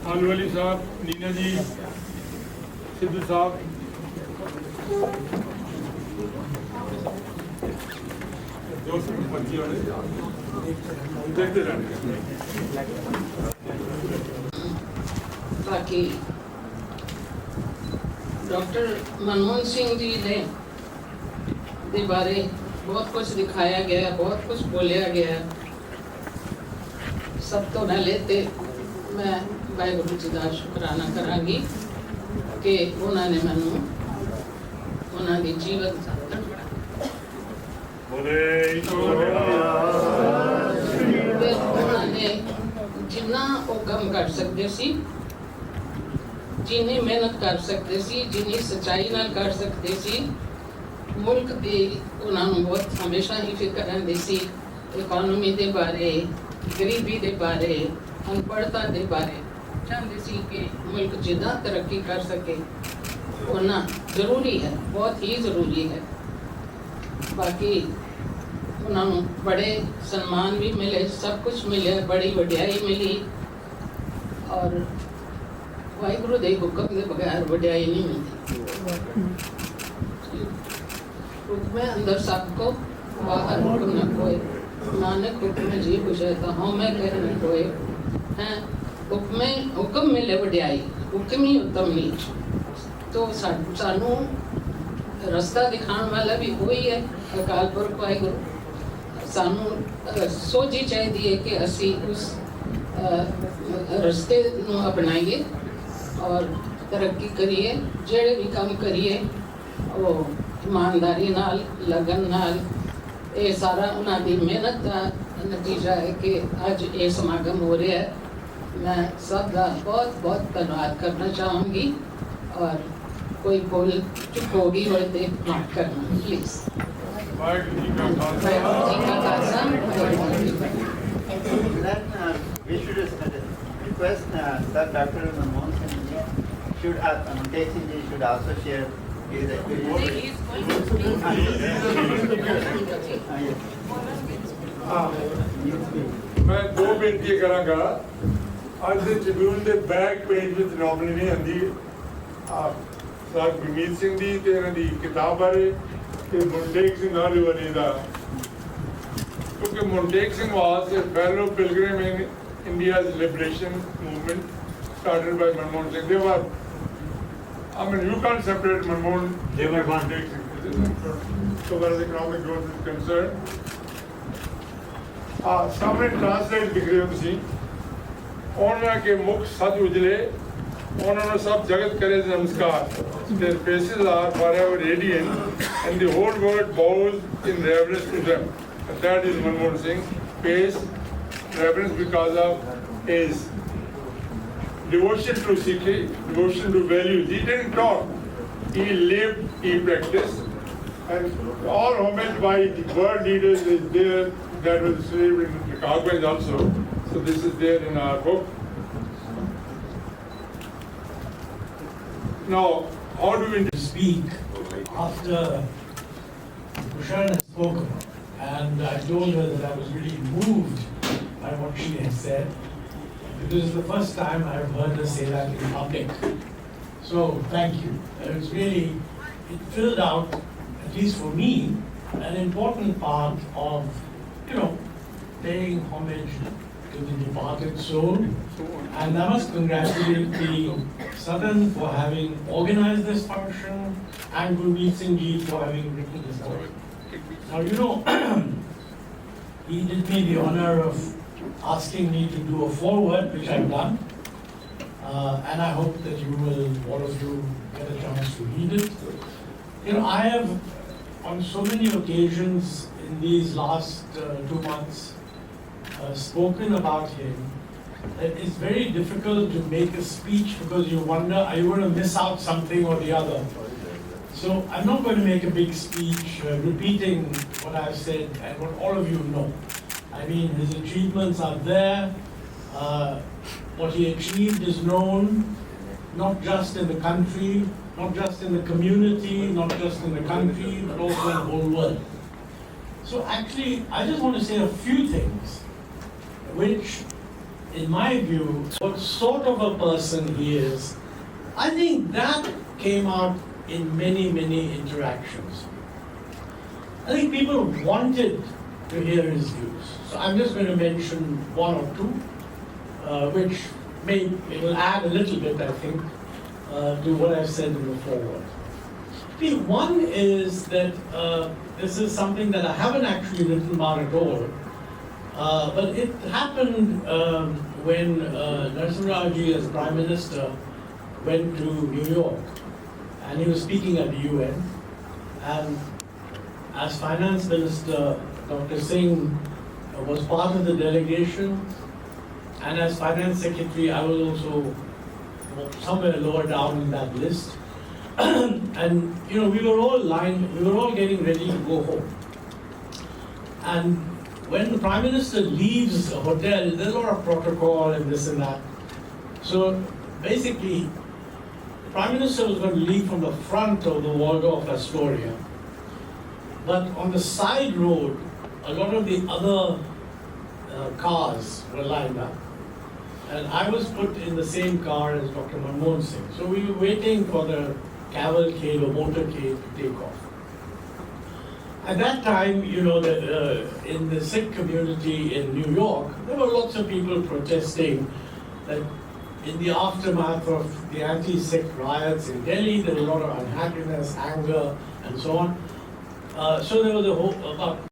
आलू साहब, नीना जी, सिद्धू साहब, दोस्त बच्ची वाले देखते रहने। बाकी डॉक्टर मनमोहन सिंह जी ने दे बारे बहुत कुछ दिखाया गया, बहुत कुछ बोलिया गया। सब तो न लेते मैं वाहिगुरू जी का शुकराना करांगी कि उन्होंने मैनू उन्होंने जीवन उन्होंने जिन्ना वो काम कर सकते सी, जिन्नी मेहनत कर सकते सी, जिन्नी सच्चाई नाल कर सकते सी, मुल्क की उन्होंने बहुत हमेशा ही फिक्र रहती सी। इकोनॉमी के बारे, गरीबी के बारे, अनपढ़ता के बारे चाहते सी कि मुल्क जिदा तरक्की कर सके उन्ना जरूरी है, बहुत ही ज़रूरी है। बाकी उन्होंने बड़े सम्मान भी मिले, सब कुछ मिले, बड़ी वड्याई मिली और वाहिगुरू दे हुक्म के बगैर वड्याई नहीं मिलती। हुक्म अंदर सबको, बाहर हुक्म न कोई, नानक हुक्म जी कुछ है हाँ मैं कह न कोई हैं। हुक्म मिले वड्याई, हुक्म ही उत्तम नीच। तो सानू रास्ता दिखाने वाला भी वही है अकाल पुरख वाहिगुरू। सानू सोची चाहिए कि असी उस रस्ते नू अपनाइए और तरक्की करिए। जेड़े भी काम करिए वो ईमानदारी नाल, लगन नाल। ये सारा उन्हां दी मेहनत का नतीजा है कि अज ये समागम हो रहा है। मैं सब का बहुत बहुत धन्यवाद करना चाहूँगी और कोई बोल चुप होगी हो तो माफ करना प्लीज। वाहिगुरू जी का खालसा। वाहिगुरू जी का खालसा, वाहिगुरू जी की फतेह। Then we should request that Dr. Manmohan Singh should Manmohan Singh should also share his experience. मैं दो बेनती करांगा। आज ਦੇ ਟ੍ਰਿਬਿਊਨ ਦੇ ਬੈਕ ਪੇਜ ਵਿੱਚ ਨੋਮੀਨੀ ਹੁੰਦੀ ਸਰ ਗੁਰਮੀਤ ਸਿੰਘ ਦੀ ਤੇ ਇਹਨਾਂ ਦੀ ਕਿਤਾਬ ਬਾਰੇ ਤੇ ਮੁੰਡੇਕ ਸਿੰਘ ਨਾਰੀਵਾਲੀ ਦਾ। ਕਿਉਂਕਿ ਮੁੰਡੇਕ Singh was a fellow pilgrim in India's liberation movement started by Manmohan Singh. They were, I mean, you can't separate Manmohan. They were one. So far as economic growth is concerned. सामने translate दिख रहे हो तुसी। ਉਹਨਾਂ ਕੇ ਮੁਖ ਸਦ ਉਜਲੇ, ਉਹਨਾਂ ਨੂੰ ਸਭ ਜਗਤ ਕਰੇ ਨਮਸਕਾਰ। Their faces are forever radiant and the whole world bows in reverence to them. And that is Manmohan Singh. Pays reverence because of his devotion to Sikhi, devotion to values. He didn't talk, he lived, he practiced. And all homage by the world leaders is there. That was saved in Chicago also. So this is there in our book. Now, how do we speak after Kushan has spoken? And I told her that I was really moved by what she had said. This is the first time I've heard her say that in public. So thank you. It filled out, at least for me, an important part of, paying homage to the departed soul. And I must congratulate the Southern for having organized this function and Gurmeet Singh Ji for having written this book. Now, he did me the honor of asking me to do a foreword, which I've done. And I hope that you will, all of you, get a chance to read it. I have, on so many occasions in these last 2 months, spoken about him, that it's very difficult to make a speech because you wonder, are you going to miss out something or the other? So I'm not going to make a big speech repeating what I've said and what all of you know. I mean, his achievements are there. What he achieved is known, not just in the country, not just in the community, not just in the country, but also in the whole world. So actually, I just want to say a few things which in my view, what sort of a person he is, I think that came out in many, many interactions. I think people wanted to hear his views. So I'm just going to mention one or two, which will add a little bit, I think, to what I've said in the foreword. See, one is that this is something that I haven't actually written about at all, but it happened when Narasimha Rao as Prime Minister went to New York, and he was speaking at the UN, and as Finance Minister, Dr. Singh was part of the delegation, and as Finance Secretary, I was also somewhere lower down in that list. And we were all getting ready to go home. And when the Prime Minister leaves a hotel, there's a lot of protocol and this and that. So basically, the Prime Minister was going to leave from the front of the Waldorf Astoria. But on the side road, a lot of the other cars were lined up. And I was put in the same car as Dr. Manmohan Singh. So we were waiting for the cavalcade or motorcade to take off. At that time, in the Sikh community in New York, there were lots of people protesting that in the aftermath of the anti-Sikh riots in Delhi, there was a lot of unhappiness, anger, and so on. So there was about